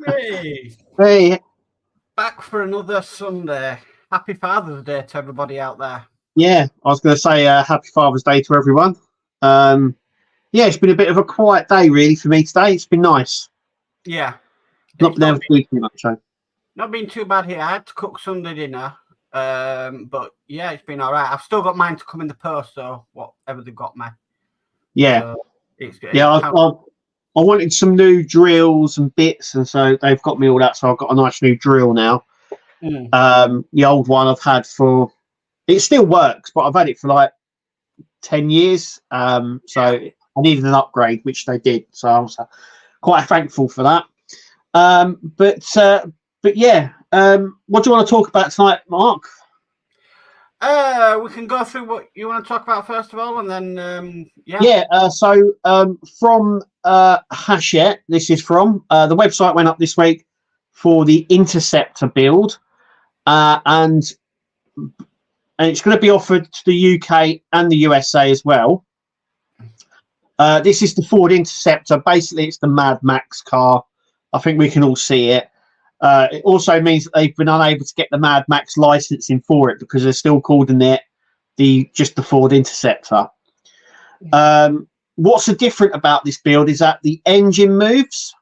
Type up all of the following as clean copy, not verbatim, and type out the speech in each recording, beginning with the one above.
Hey, Hey, back for another Sunday. Happy Father's Day to everybody out there. yeah, I was going to say Happy Father's Day to everyone. Yeah, it's been a bit of a quiet day really for me today. It's been nice. Yeah, Not it's been able to do too much. So. not been too bad here. I had to cook Sunday dinner, but yeah, it's been all right. I've still got mine to come in the post, so whatever they've got me. Yeah, So it's good. yeah. I wanted some new drills and bits, and so they've got me all that. So I've got a nice new drill now. The old one I've had for it still works, but I've had it for like 10 years. So I needed an upgrade, which they did. So I was quite thankful for that. But yeah, what do you want to talk about tonight, Mark? We can go through what you want to talk about first of all, and then So from Hachette, this is from the website went up this week for the Interceptor build, and it's going to be offered to the UK and the USA as well. This is the Ford Interceptor. Basically, it's the Mad Max car. I think we can all see it. It also means that they've been unable to get the Mad Max licensing for it because they're still calling it just the Ford Interceptor. What's so different about this build is that the engine moves.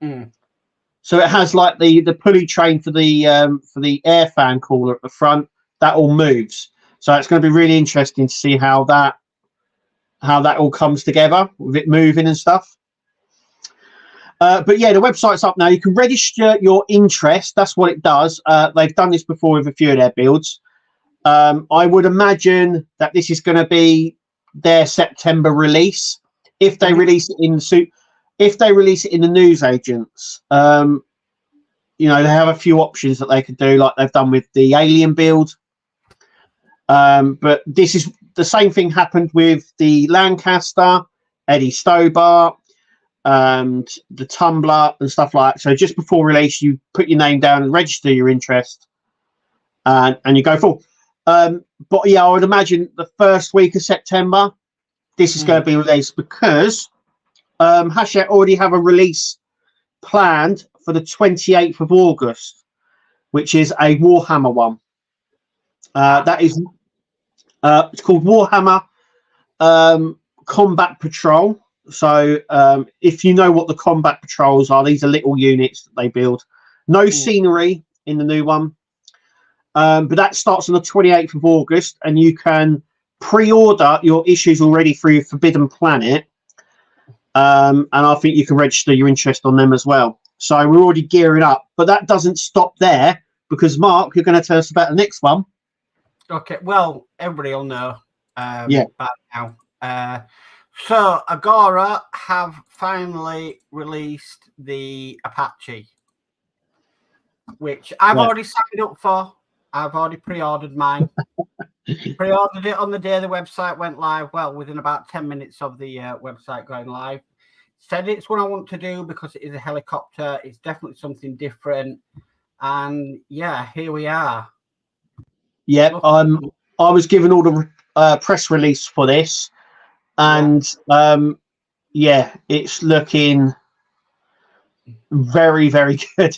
So it has like the pulley train for the air fan cooler at the front. That all moves. So it's going to be really interesting to see how that all comes together with it moving and stuff. But yeah, the website's up now. You can register your interest. That's what it does. They've done this before with a few of their builds. I would imagine that this is going to be their September release. If they release it in the newsagents, they have a few options that they could do, like they've done with the Alien build. But this is the same thing happened with the Lancaster, Eddie Stobart, and the Tumbler and stuff like that. So just before release, you put your name down and register your interest, and you go full. But yeah, I would imagine the first week of September, this is going to be released because Hachette already have a release planned for the 28th of August, which is a Warhammer one. That is it's called Warhammer Combat Patrol. So if you know what the combat patrols are, these are little units that they build. No scenery in the new one. But that starts on the 28th of August, and you can pre-order your issues already through Forbidden Planet. And I think you can register your interest on them as well. So we're already gearing up. But that doesn't stop there, because Mark, you're going to tell us about the next one. Okay, well, everybody will know by now. So Agora have finally released the Apache, which I've already signed up for. I've already pre-ordered mine. Pre-ordered it on the day the website went live. Well, within about 10 minutes of the website going live. Said it's what I want to do because it is a helicopter. It's definitely something different. And yeah, here we are. Yeah, I was given all the press release for this. And it's looking very, very good.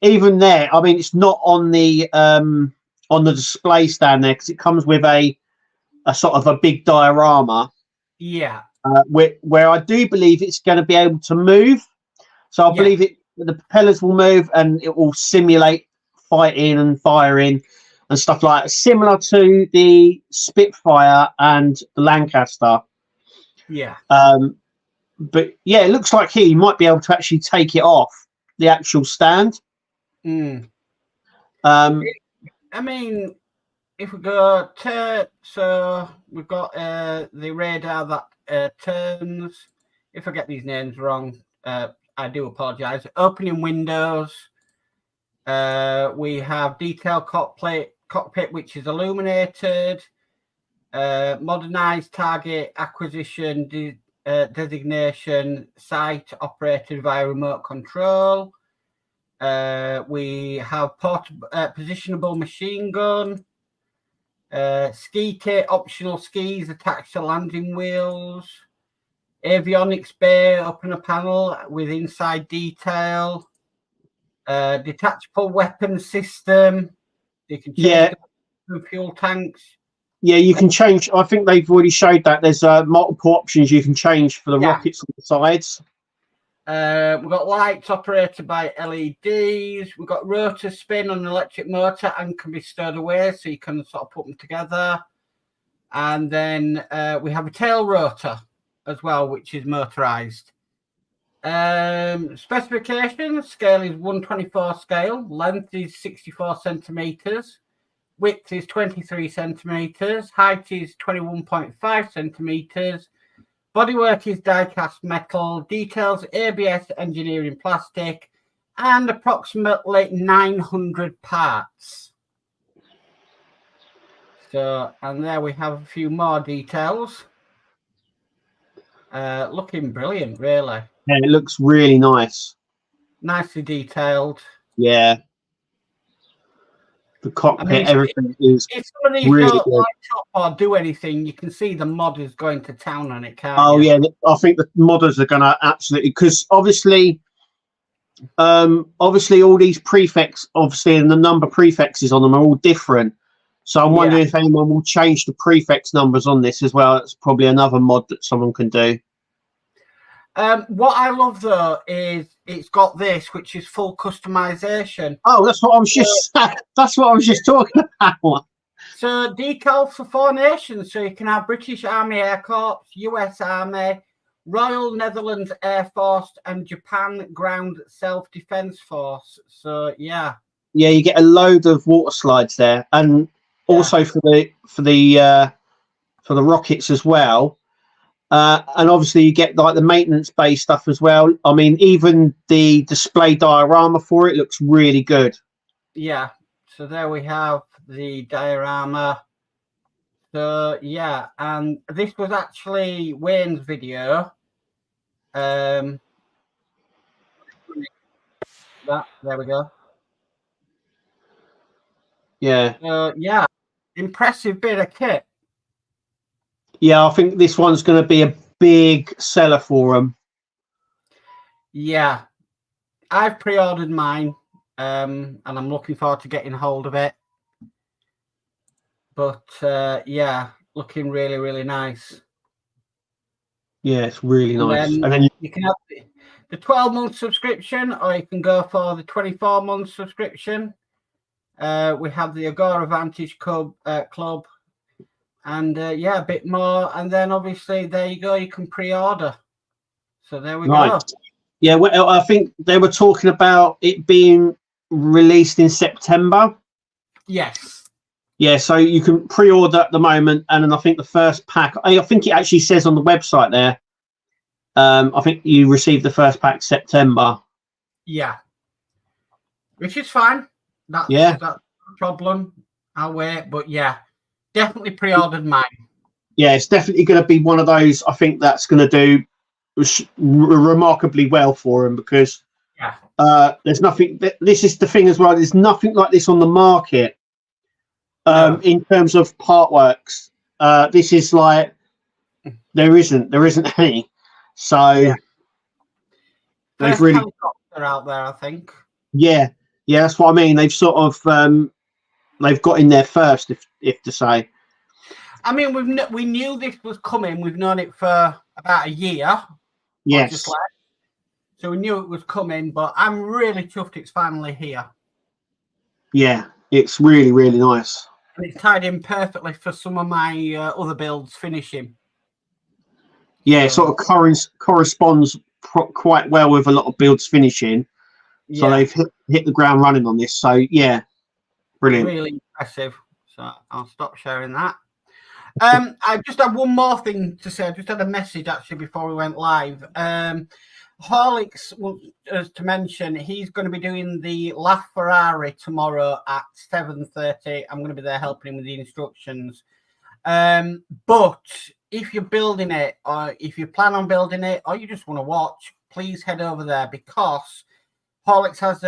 Even there, I mean, it's not on the display stand there because it comes with a sort of a big diorama. Yeah. Where I do believe it's going to be able to move. So I believe the propellers will move and it will simulate fighting and firing and stuff like that, similar to the Spitfire and the Lancaster. Yeah. But yeah, it looks like he might be able to actually take it off the actual stand. I mean, if we go so we've got the radar that turns. If I get these names wrong, I do apologize. Opening windows. We have detailed cockpit, which is illuminated. Modernized target acquisition designation site operated via remote control. We have positionable machine gun. Ski kit, optional skis attached to landing wheels. avionics bay up in a panel with inside detail. Detachable weapon system. You can change the fuel tanks. Yeah, you can change. I think they've already showed that there's multiple options you can change for the rockets on the sides. We've got lights operated by LEDs. We've got rotor spin on an electric motor and can be stirred away, so you can sort of put them together. And then we have a tail rotor as well, which is motorized. Specifications: scale is 1/24 scale, length is 64 centimeters, width is 23 centimeters, height is 21.5 centimeters. Bodywork is die-cast metal, details ABS engineering plastic, and approximately 900 parts. So, and there we have a few more details. Looking brilliant, really. Yeah, it looks really nice. Nicely detailed. Yeah. The cockpit, everything is some of these really don't good. light up or do anything, you can see the mod is going to town on it, can't you? Yeah, I think the modders are going to absolutely, because obviously all these prefix, obviously, and the number prefixes on them are all different. So I'm wondering if anyone will change the prefix numbers on this as well. It's probably another mod that someone can do. What I love though is it's got this, which is full customization. Oh, that's what I was just talking about. So decals for 4 nations, so you can have British Army Air Corps, US Army, Royal Netherlands Air Force, and Japan Ground Self-Defense Force. So yeah, you get a load of water slides there, and also for the rockets as well. And obviously you get like the maintenance base stuff as well. I mean, even the display diorama for it looks really good. Yeah, so there we have the diorama. So yeah, and this was actually Wayne's video. There we go. Yeah. Yeah, impressive bit of kit. Yeah, I think this one's going to be a big seller for them. Yeah, I've pre-ordered mine, and I'm looking forward to getting hold of it. But yeah, looking really, really nice. Yeah, it's really nice. And then you can have the 12-month subscription, or you can go for the 24-month subscription. We have the Agora Vantage Club, and yeah, a bit more. And then obviously there you go, you can pre-order. So there we go. Yeah, well, I think they were talking about it being released in September. Yes. Yeah, so you can pre-order at the moment, and then I think the first pack, I think it actually says on the website there, I think you received the first pack September. Yeah. Which is fine. That's no problem. I'll wait, but yeah, definitely pre-ordered mine. Yeah, it's definitely going to be one of those, I think that's going to do remarkably well for them, because there's nothing, this is the thing as well, there's nothing like this on the market. In terms of Partworks, this is like there isn't any. So they've really helicopter out there, I think. Yeah, that's what I mean. They've sort of they've got in there first, if to say. I mean, we knew this was coming. We've known it for about a year. Yes. So we knew it was coming, but I'm really chuffed it's finally here. Yeah, it's really, really nice. And it's tied in perfectly for some of my other builds finishing. Yeah, it sort of corresponds quite well with a lot of builds finishing. So they've hit the ground running on this. So yeah, brilliant. Really impressive. So I'll stop sharing that. I just had one more thing to say. I just had a message actually before we went live. Horlicks wants to mention he's going to be doing the LaFerrari tomorrow at 7:30. I'm going to be there helping him with the instructions. But if you're building it, or if you plan on building it, or you just want to watch, please head over there, because Horlicks has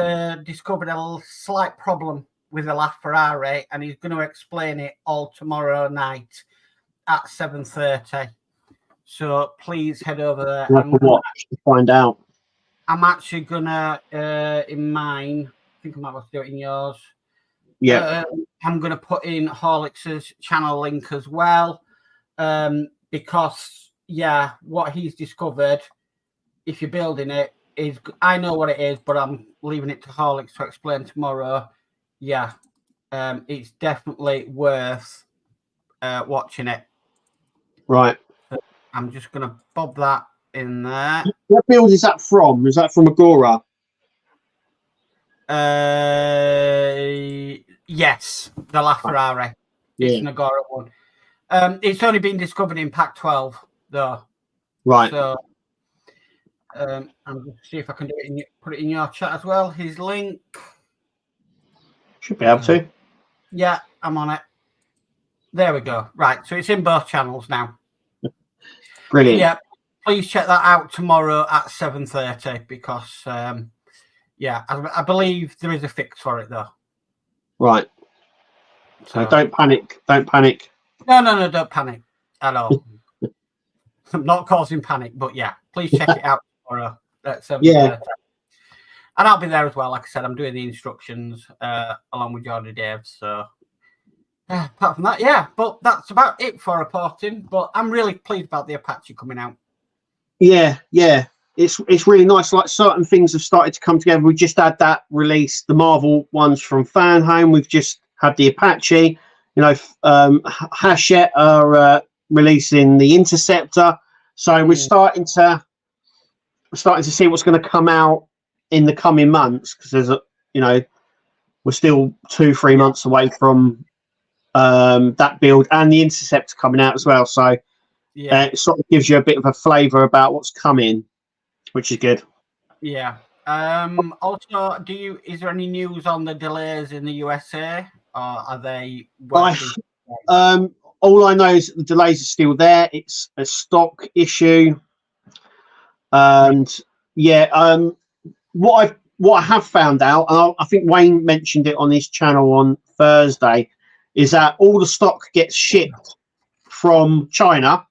discovered a slight problem with the LaFerrari, and he's going to explain it all tomorrow night at 7:30. So please head over there. We'll have to watch to find out. I'm actually gonna in mine. I think I might have to do it in yours. Yeah. I'm gonna put in Horlicks's channel link as well, because what he's discovered, if you're building it, is I know what it is, but I'm leaving it to Horlicks to explain tomorrow. Yeah, it's definitely worth watching it. Right. So I'm just gonna bob that in there. What build is that from? Is that from Agora? Yes, the LaFerrari. Yeah. It's an Agora one. It's only been discovered in Pack 12, though. Right. So I'm going to see if I can do it put it in your chat as well. His link. Should be able to. Yeah, I'm on it. There we go. Right, so it's in both channels now. Brilliant. Yeah, please check that out tomorrow at 7:30 because I believe there is a fix for it though. Right. So don't panic. Don't panic. No, don't panic at all. I'm not causing panic, but yeah, please check it out tomorrow at 7:30. Yeah. And I'll be there as well. Like I said, I'm doing the instructions along with Jordan Dave. So apart from that, but that's about it for reporting. But I'm really pleased about the Apache coming out. Yeah. It's really nice. Like certain things have started to come together. We just had that release, the Marvel ones from Fan Home. We've just had the Apache. You know, Hachette are releasing the Interceptor. So we're starting to see what's going to come out in the coming months because there's we're still 2-3 months away from that build and the Interceptor coming out as well. So it sort of gives you a bit of a flavour about what's coming, which is good. Yeah. Also, is there any news on the delays in the USA, or are they working? All I know is that the delays are still there. It's a stock issue, and what I have found out, and I think Wayne mentioned it on his channel on Thursday, is that all the stock gets shipped from China,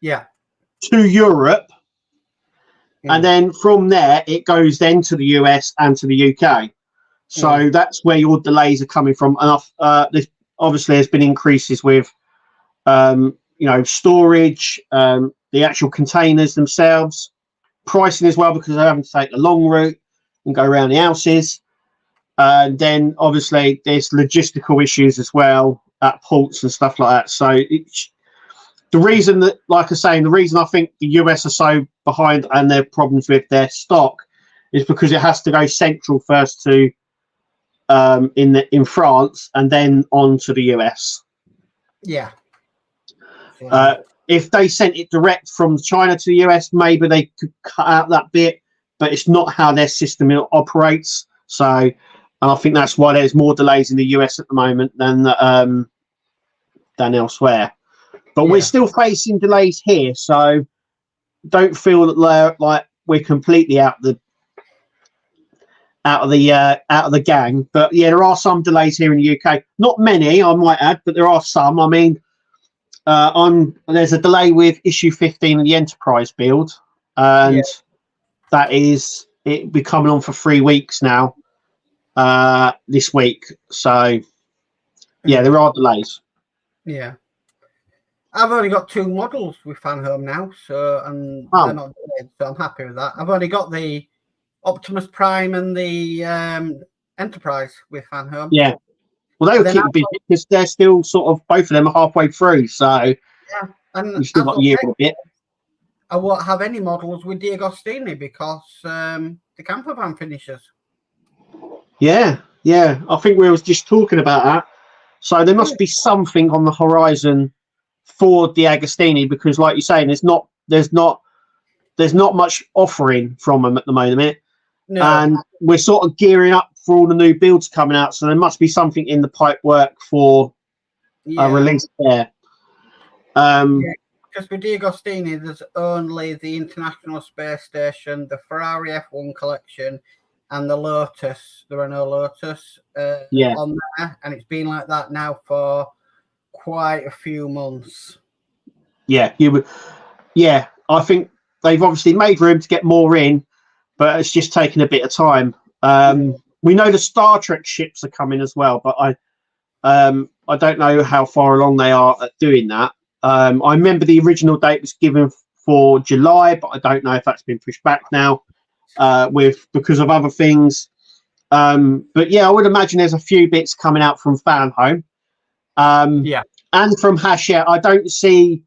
to Europe, and then from there it goes then to the US and to the UK. So that's where your delays are coming from. And there's been increases with storage, the actual containers themselves, pricing as well, because they're having to take the long route and go around the houses. And then obviously there's logistical issues as well at ports and stuff like that. So the reason that, like I say, the reason I think the US are so behind and their problems with their stock is because it has to go central first to in France and then on to the US. If they sent it direct from China to the US, maybe they could cut out that bit, but it's not how their system operates. So, and I think that's why there's more delays in the US at the moment than elsewhere. But we're still facing delays here, so don't feel that we're completely out of the gang. But yeah, there are some delays here in the UK. Not many, I might add, but there are some. I mean, there's a delay with issue 15 of the Enterprise build, and it'll be coming on for 3 weeks now. This week, so there are delays. I've only got 2 models with Fan Home now, so they're not delayed, so I'm happy with that. I've only got the Optimus Prime and the Enterprise with Fan Home. Yeah, well, they'll keep busy because they're still sort of, both of them are halfway through, so and you've still got a year and a bit. I won't have any models with Diagostini because the camper van finishes. Yeah, I think we was just talking about that. So there must be something on the horizon for the Agostini, because like you're saying, there's not much offering from them at the moment. No. And we're sort of gearing up for all the new builds coming out, so there must be something in the pipe work for a release there. Because with Diagostini, there's only the International Space Station, the Ferrari F1 collection, and the Lotus. There are no Lotus on there, and it's been like that now for quite a few months. Yeah, Yeah, I think they've obviously made room to get more in, but it's just taken a bit of time. We know the Star Trek ships are coming as well, but I don't know how far along they are at doing that. I remember the original date was given for July, but I don't know if that's been pushed back now because of other things. But yeah, I would imagine there's a few bits coming out from Fan Home. And from Hachette. I don't see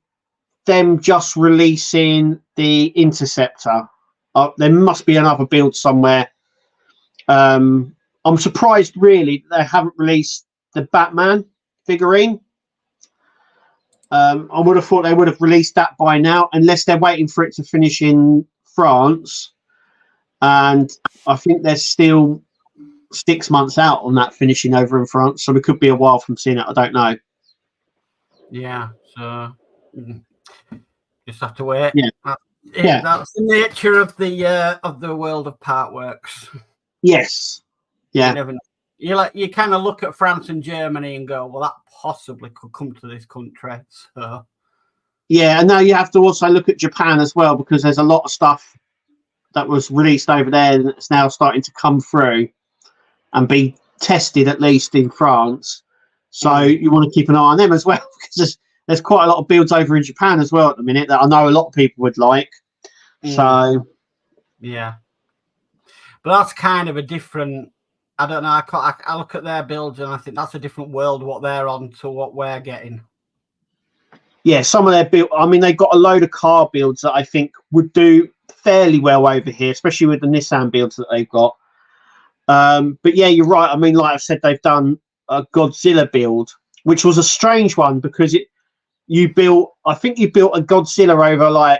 them just releasing the Interceptor. There must be another build somewhere. I'm surprised really they haven't released the Batman figurine. I would have thought they would have released that by now, unless they're waiting for it to finish in France. And I think they're still 6 months out on that finishing over in France, so it could be a while from seeing it. I don't know. Yeah, so just have to wait. Yeah, that's the nature of the world of Partworks. Yes. Yeah. You never know. You kind of look at France and Germany and go, well, that possibly could come to this country. So yeah, and now you have to also look at Japan as well, because there's a lot of stuff that was released over there that's now starting to come through and be tested, at least in France. So you want to keep an eye on them as well, because there's quite a lot of builds over in Japan as well at the minute that I know a lot of people would like. So yeah, but that's kind of a different. I don't know. I look at their builds and I think that's a different world what they're on to what we're getting. Yeah, some of their build. I mean, they've got a load of car builds that I think would do fairly well over here, especially with the Nissan builds that they've got. But yeah, you're right. I mean, like I said, they've done a Godzilla build, which was a strange one because you built a Godzilla over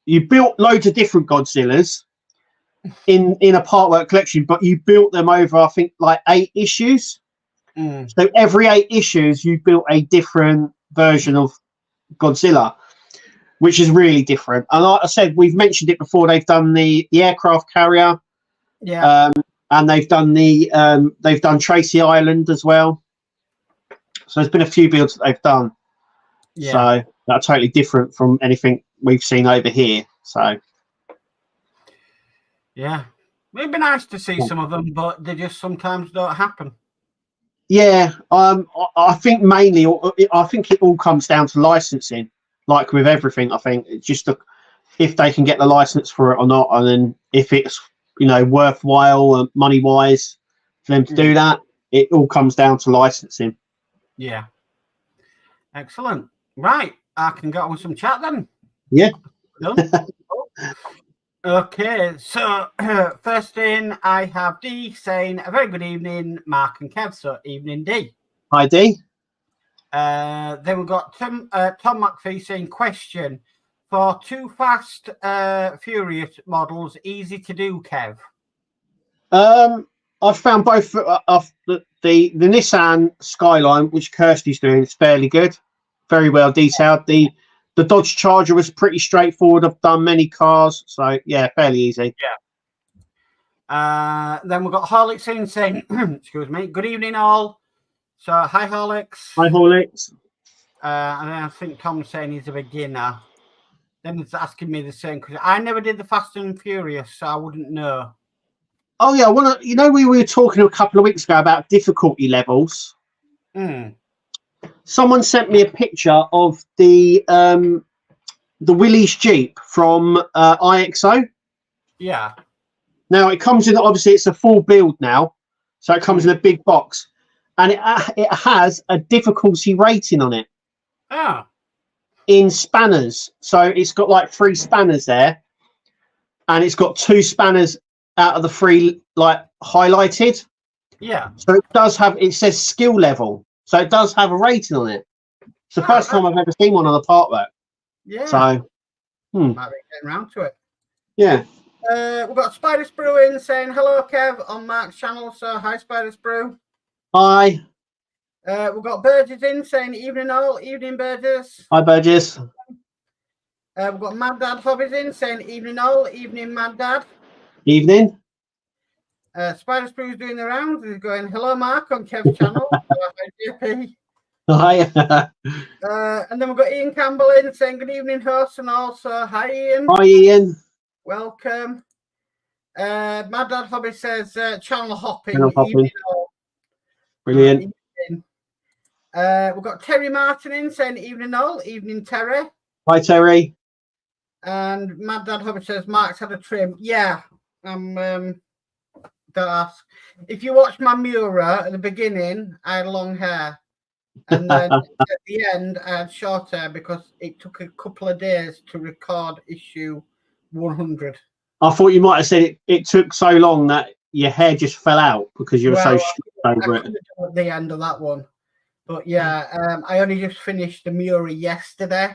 you built loads of different Godzillas in a Partwork collection, but you built them over, I think, like 8 issues. So every 8 issues, you built a different version of Godzilla, which is really different. And like I said, we've mentioned it before. They've done the aircraft carrier, and they've done Tracy Island as well. So there's been a few builds that they've done. So that are totally different from anything we've seen over here. So yeah, it'd be nice to see some of them, but they just sometimes don't happen. Yeah, I think mainly, I think it all comes down to licensing. Like with everything, I think it's just if they can get the license for it or not, and then if it's worthwhile money wise for them to do that. It all comes down to licensing. Yeah, excellent. Right, I can get on with some chat then. Yeah. Okay, so first in, I have D saying a very good evening, Mark and Kev. So evening, D. Hi, D. Then we've got Tom McPhee saying, question for Too Fast Furious models, easy to do, Kev? I've found both of the Nissan Skyline, which Kirsty's doing, is fairly good, very well detailed. The Dodge Charger was pretty straightforward. I've done many cars, so yeah, fairly easy. Yeah. Then we've got Horlicks in saying, excuse me, good evening all. So hi Horlicks. Hi Horlicks. And then I think Tom's saying he's a beginner. Then he's asking me the same because I never did the Fast and Furious, so I wouldn't know. Oh yeah, we were talking a couple of weeks ago about difficulty levels. Someone sent me a picture of the Willys Jeep from IXO. Yeah. Now it comes in, obviously it's a full build now, so it comes in a big box, and it has a difficulty rating on it. In spanners. So it's got like 3 spanners there, and it's got 2 spanners out of the 3 like highlighted. Yeah. So it says skill level. So it does have a rating on it. It's the first time I've ever seen one on a Partwork. Yeah. So might be getting around to it. Yeah. We've got Spider Sprue in saying hello, Kev, on Mark's channel. So hi, Spider Sprue. Hi. We've got Burgess in saying evening all, evening Burgess. Hi Burgess. We've got Mad Dad Hobbies in saying evening all, evening Mad Dad. Evening. Spider Sprue's doing the rounds. He's going hello, Mark, on Kev's channel. Hi, JP. Hi. And then we've got Ian Campbell in saying good evening, host, and also hi, Ian. Hi, Ian. Welcome. My dad hobby says channel hopping. Channel hopping. Brilliant. We've got Terry Martin in saying evening all, evening Terry. Hi, Terry. And Mad Dad Hobby says Mark's had a trim. Yeah, don't ask. If you watch my Mura at the beginning, I had long hair. And then at the end, I had short hair because it took a couple of days to record issue 100. I thought you might have said it took so long that your hair just fell out because you were so stressed over it. At the end of that one. But yeah, I only just finished the Mura yesterday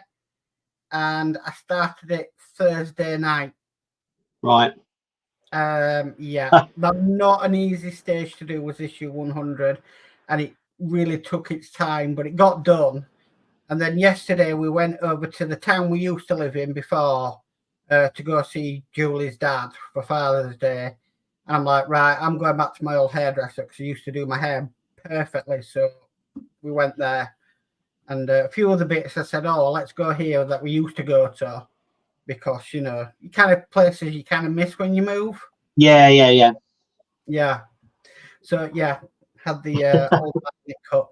and I started it Thursday night. Right. Yeah, that's not an easy stage to do, was issue 100. And it really took its time, but it got done. And then yesterday we went over to the town we used to live in before to go see Julie's dad for Father's Day. And I'm like, right, I'm going back to my old hairdresser because he used to do my hair perfectly. So we went there. And a few other bits I said, oh, let's go here that we used to go to. Because, you know, you kind of places you kind of miss when you move. Yeah. Yeah. So, yeah, had the old cut.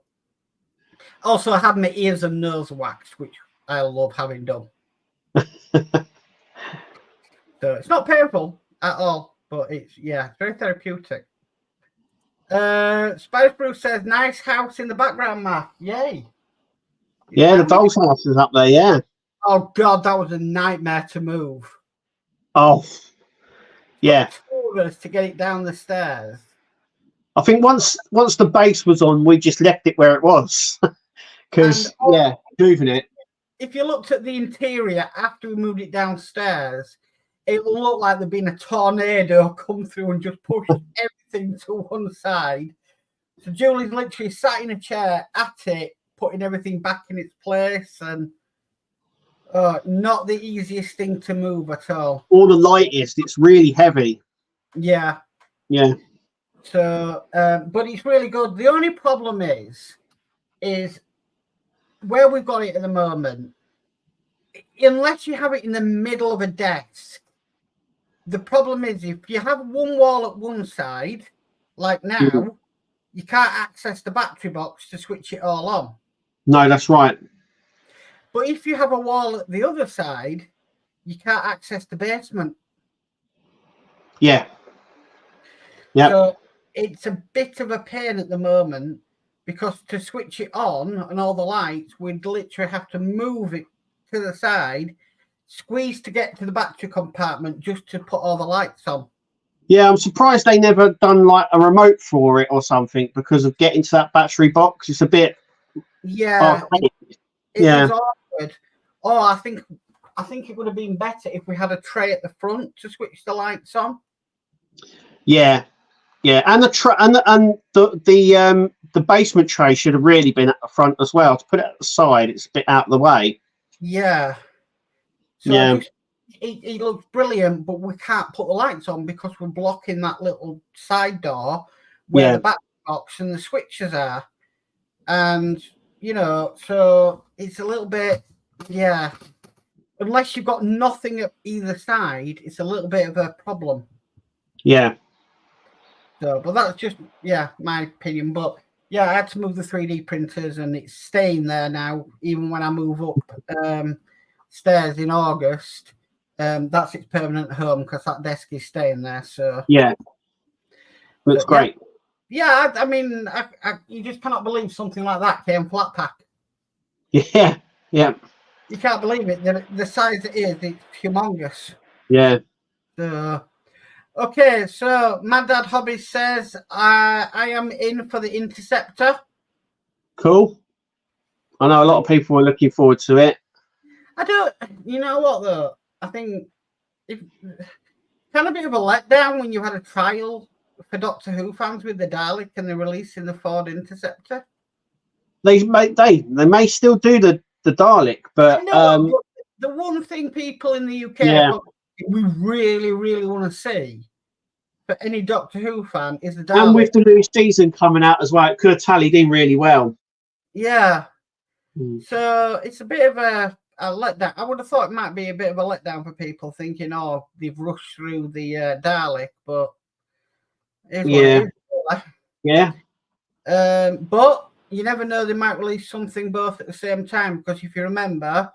Also, I had my ears and nose waxed, which I love having done. So it's not painful at all, but it's very therapeutic. Spice Bruce says, nice house in the background, Matt. Yay. Yeah, the doll's house is up there, yeah. Oh, God, that was a nightmare to move. Oh, yeah. 2 of us to get it down the stairs. I think once the base was on, we just left it where it was. Because, moving it. If you looked at the interior after we moved it downstairs, it looked like there'd been a tornado come through and just pushed everything to one side. So Julie's literally sat in a chair at it, putting everything back in its place, and not the easiest thing to move at all. Or the lightest. It's really heavy. Yeah. Yeah. So, but it's really good. The only problem is where we've got it at the moment, unless you have it in the middle of a desk, the problem is if you have one wall at one side, like now, you can't access the battery box to switch it all on. No, that's right. But if you have a wall at the other side, you can't access the basement. Yeah. Yeah. So it's a bit of a pain at the moment because to switch it on and all the lights, we'd literally have to move it to the side, squeeze to get to the battery compartment just to put all the lights on. Yeah, I'm surprised they never done like a remote for it or something because of getting to that battery box. It's a bit. Yeah. It was awkward. Oh, I think it would have been better if we had a tray at the front to switch the lights on. Yeah, and the basement tray should have really been at the front as well. To put it at the side, it's a bit out of the way. Yeah. So it looks brilliant, but we can't put the lights on because we're blocking that little side door where the battery box and the switches are. And, you know, so it's a little bit, unless you've got nothing at either side, it's a little bit of a problem. Yeah. So, but that's just, my opinion. But, I had to move the 3D printers and it's staying there now, even when I move up stairs in August. That's its permanent home because that desk is staying there. So, looks great. Yeah, I mean, you just cannot believe something like that came flat pack. Yeah. You can't believe it. The size it is, it's humongous. Yeah. So, okay, so Mad Dad Hobby says, I am in for the Interceptor. Cool. I know a lot of people are looking forward to it. You know what, though? I think it's kind of a bit of a letdown when you had a trial for Doctor Who fans with the Dalek and the release in the Ford Interceptor. They may still do the Dalek, but the one thing people in the UK we really, really want to see for any Doctor Who fan is the Dalek. And with the new season coming out as well, it could have tallied in really well. Yeah. Mm. So it's a bit of a letdown. I would have thought it might be a bit of a letdown for people thinking, oh, they've rushed through the Dalek, but it's what it is. Really. Yeah. But you never know, they might release something both at the same time, because if you remember,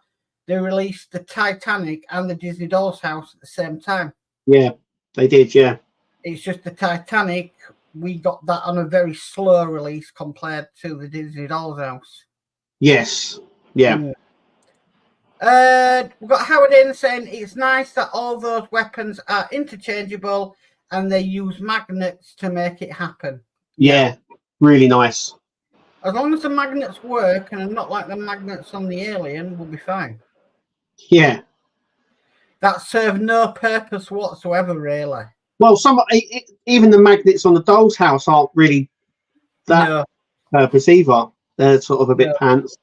they released the Titanic and the Disney Doll's House at the same time. Yeah, they did, yeah. It's just the Titanic, we got that on a very slow release compared to the Disney Doll's House. Yes, yeah. We've got Howard in saying it's nice that all those weapons are interchangeable and they use magnets to make it happen. Yeah, really nice. As long as the magnets work and are not like the magnets on the Alien, we'll be fine. Yeah. That serve no purpose whatsoever, really. Well, even the magnets on the Doll's House aren't really that purpose either. They're sort of a bit pants.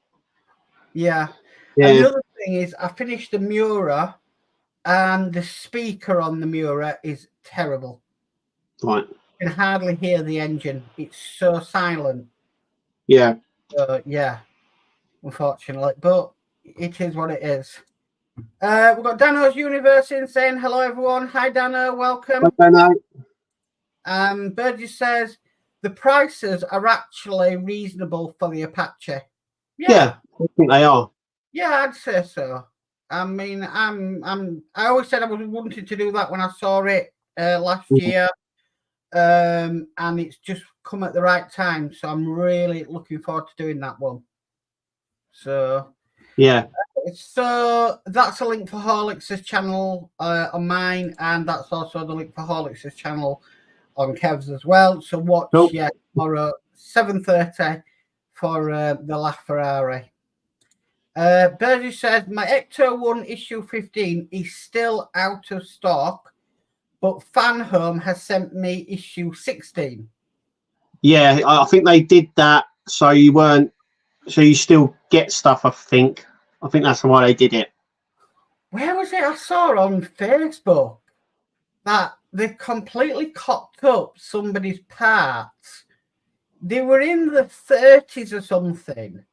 Yeah. Another thing is, I finished the Mura, and the speaker on the Mura is terrible. Right. You can hardly hear the engine. It's so silent. Yeah. Yeah. Unfortunately, but it is what it is. We've got Dano's Universe in saying hello, everyone. Hi, Dano. Welcome. Hi, Dano. Burgess says the prices are actually reasonable for the Apache. Yeah, I think they are. Yeah, I'd say so. I mean, I always said I was wanting to do that when I saw it last year, and it's just come at the right time. So I'm really looking forward to doing that one. So yeah. So that's a link for Horlicks's channel on mine, and that's also the link for Horlicks's channel on Kev's as well. So watch tomorrow 7:30 for the LaFerrari. Burgess says my Ecto 1 issue 15 is still out of stock, but Fan Home has sent me issue 16. Yeah, I think they did that so you still get stuff. I think that's why they did it. Where was it? I saw on Facebook that they completely cocked up somebody's parts. They were in the 30s or something.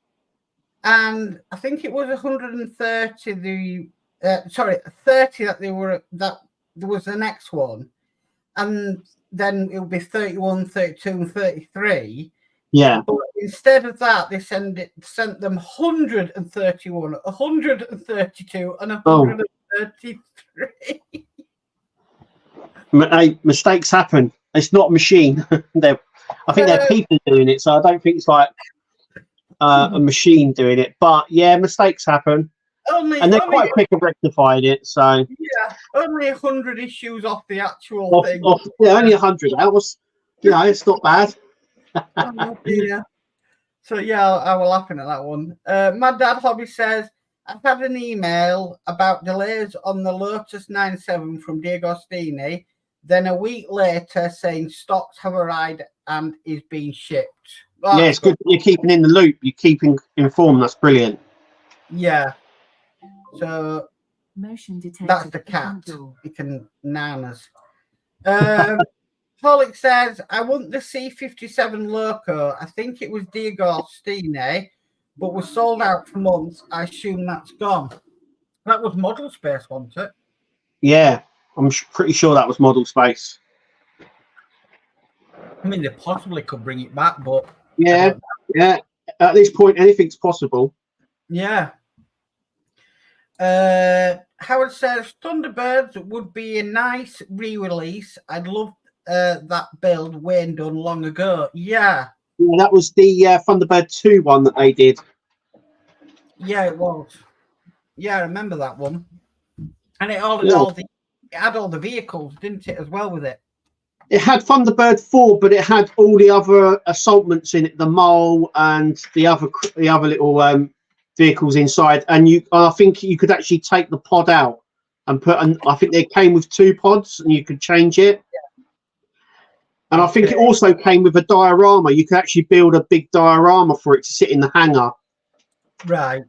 And I think it was 130. 30 that there was the next one, and then it would be 31, 32, and 33. Yeah. But instead of that, they sent them 131, 132, and 133. Mistakes happen. It's not a machine. I think they're people doing it, so I don't think it's like a machine doing it. But yeah, mistakes happen, and they're quite quick at rectifying it. So yeah, only 100 issues off the actual thing. Yeah, only 100. That was, it's not bad. Oh, dear. So yeah, I was laughing at that one. My dad hobby says I've had an email about delays on the Lotus 97 from D'Agostini. Then a week later, saying stocks have arrived and is being shipped. Yeah, it's good. You're keeping in the loop. You're keeping informed. That's brilliant. Yeah. So motion detected. That's the cat. It can nanas. Pollock says, I want the C-57 Loco. I think it was D'Agostini, but was sold out for months. I assume that's gone. That was Model Space, wasn't it? Yeah, I'm pretty sure that was Model Space. I mean, they possibly could bring it back, but... Yeah. At this point, anything's possible. Yeah. Howard says, Thunderbirds would be a nice re-release. I'd love that build Wayne done long ago. Yeah, that was the Thunderbird 2 one that they did. Yeah, it was. Yeah, I remember that one. And it had all the vehicles, didn't it, as well with it? It had Thunderbird 4, but it had all the other assaultments in it, the mole and the other little vehicles inside. And I think you could actually take the pod out and I think they came with 2 pods and you could change it. Yeah. And I think it also came with a diorama. You could actually build a big diorama for it to sit in the hangar. Right.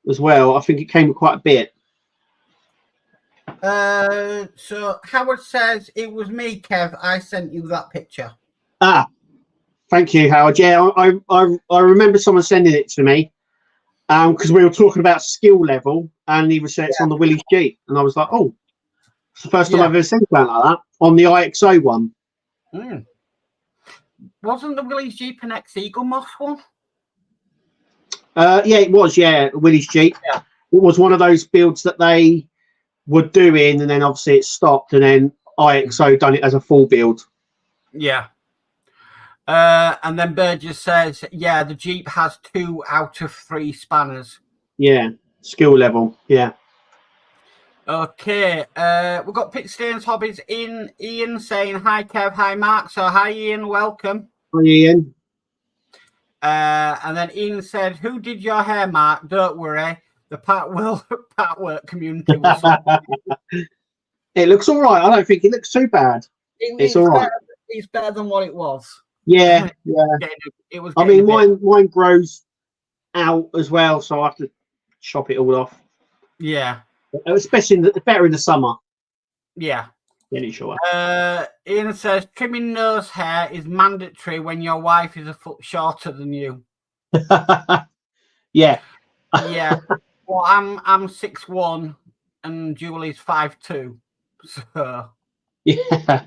As well. I think it came with quite a bit. So Howard says, it was me, Kev. I sent you that picture. Thank Thank you, Howard. Yeah, I remember someone sending it to me because we were talking about skill level, and he was saying it's on the Willys Jeep, and I was like, oh, it's the first time I've ever seen something like that on the IXO one. Mm. Wasn't the Willys Jeep an ex-Eagle Moss one? Yeah, it was. Yeah, Willys Jeep. Yeah. It was one of those builds that they were doing, and then obviously it stopped, and then IXO done it as a full build. Yeah. And then Burgess says, yeah, the Jeep has 2 out of 3 spanners. Yeah, skill level. Yeah. Okay. We've got Pitstains Hobbies in. Ian saying, hi, Kev. Hi, Mark. So, hi, Ian. Welcome. Hi, Ian. And then Ian said, who did your hair, Mark? Don't worry. The Partwork community was It looks all right. I don't think it looks too bad. It's all right. It's better than what it was. Yeah, yeah. It was. I mean, mine grows out as well, so I have to chop it all off. Yeah. Especially better in the summer. Yeah. Really sure. Ian says trimming nose hair is mandatory when your wife is a foot shorter than you. Yeah. Yeah. Well, I'm 6'1" and Julie's 5'2", so yeah.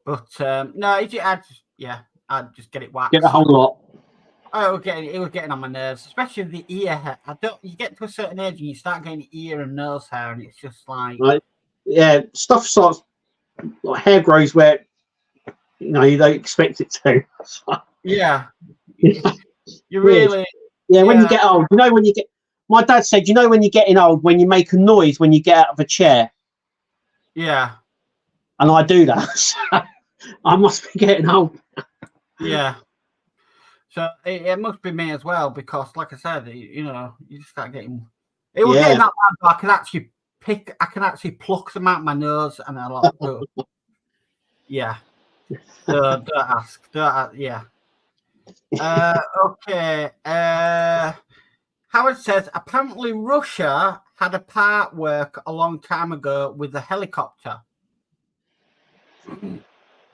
But no, I'd just get it waxed. Get the whole lot. Oh, it was getting on my nerves, especially the ear hair. You get to a certain age and you start getting ear and nose hair, and it's just like, yeah, stuff starts, like hair grows where you don't expect it to. Yeah, you really. Yeah, when you get old, when you get. My dad said, when you're getting old, when you make a noise when you get out of a chair. Yeah. And I do that. I must be getting old. Yeah. So it must be me as well, because like I said, you just start getting. It was getting that bad, but I can actually pluck them out my nose, and a lot. Yeah. Don't ask. Yeah. Okay. Howard says apparently Russia had a Partwork a long time ago with a helicopter.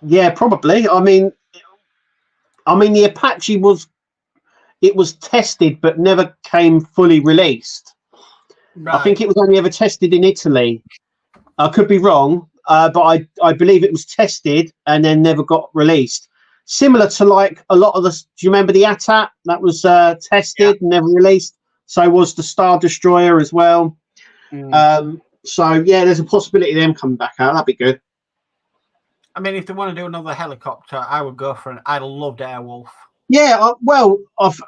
Yeah, probably. I mean, the Apache was tested but never came fully released. Right. I think it was only ever tested in Italy. I could be wrong, but I believe it was tested and then never got released. Similar to like a lot of the. Do you remember the ATAT that was tested and never released? So was the Star Destroyer as well. So yeah, there's a possibility of them coming back out. That'd be good. I mean, if they want to do another helicopter, I would go for I loved Airwolf. Yeah, well,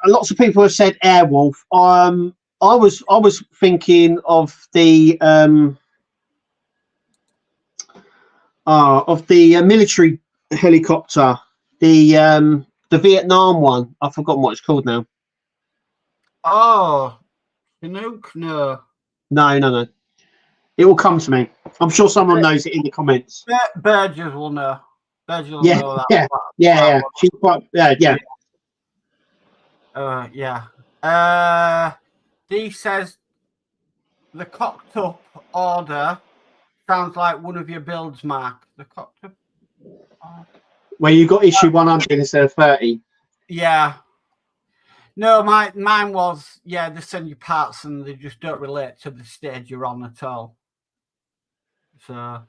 lots of people have said Airwolf. I was thinking of the military helicopter, the Vietnam one. I've forgotten what it's called now. Oh, Chinook? No. No. It will come to me. I'm sure someone knows it in the comments. Burgess will know. Burgess will know that. Yeah. She's quite. Yeah. Dee says the cocked up order sounds like one of your builds, Mark. The cocked up. Where you got issue 100 instead of 30. Yeah. No, mine was they send you parts and they just don't relate to the stage you're on at all. So,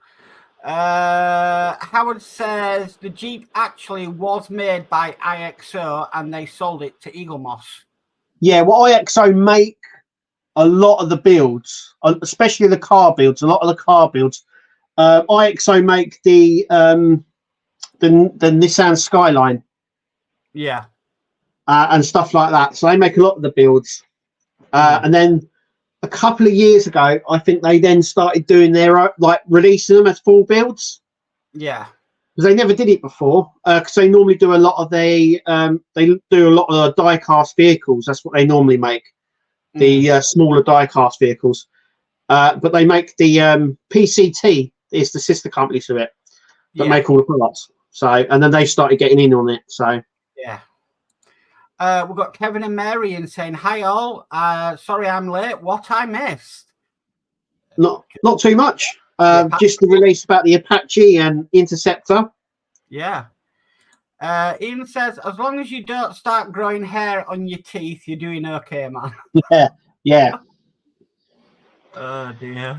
Howard says the Jeep actually was made by IXO and they sold it to Eagle Moss. Yeah, well, IXO make a lot of the builds, especially the car builds. A lot of the car builds. IXO make the Nissan Skyline. Yeah. And stuff like that. So they make a lot of the builds. And then a couple of years ago, I think they then started doing their releasing them as full builds. Yeah, because they never did it before. Because they normally do a lot of the die-cast vehicles. That's what they normally make, the smaller die-cast vehicles. But they make the PCT is the sister company to it that make all the products. So and then they started getting in on it. So yeah. We've got Kevin and Mary in saying, hi all. Sorry I'm late. What I missed? Not too much. Just the release about the Apache and Interceptor. Yeah. Ian says, as long as you don't start growing hair on your teeth, you're doing okay, man. Yeah. Oh, dear.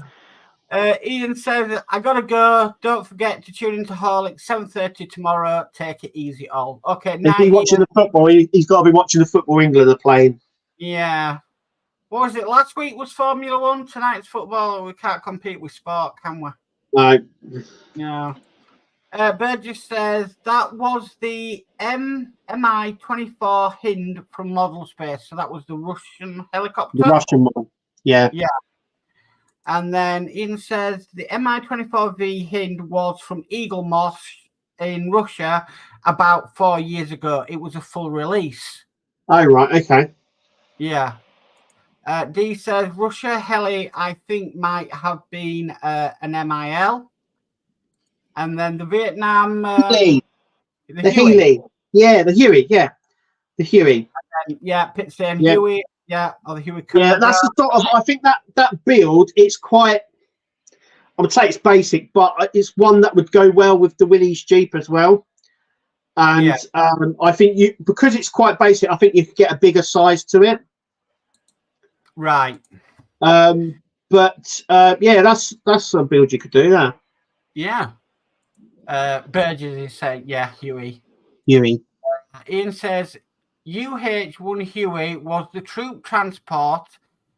Ian says, I gotta go. Don't forget to tune into Hall at 7:30 tomorrow. Take it easy, all. Okay, Is he watching the football? He's got to be watching the football England are playing. Yeah. What was it? Last week was Formula One. Tonight's football. We can't compete with sport, can we? No. No. Burgess says that was the Mi-24 Hind from Model Space. So that was the Russian helicopter. The Russian one. Yeah. Yeah. And then Ian says the Mi-24V Hind was from Eagle Moss in Russia about 4 years ago. It was a full release. Oh, right. Okay. Yeah. D says Russia heli, I think, might have been an MIL. And then the Vietnam... the Huey. Healy. Yeah, the Huey. Yeah. The Huey. Yeah, Pit saying Huey. Yeah, or the Huey. Yeah, that's the sort of... I think that build, it's quite... I would say it's basic, but it's one that would go well with the Willys Jeep as well. And I think because it's quite basic, I think you could get a bigger size to it. Right. But that's a build you could do there. Yeah. Burgess is saying, Huey. Huey. Ian says UH-1 Huey was the troop transport,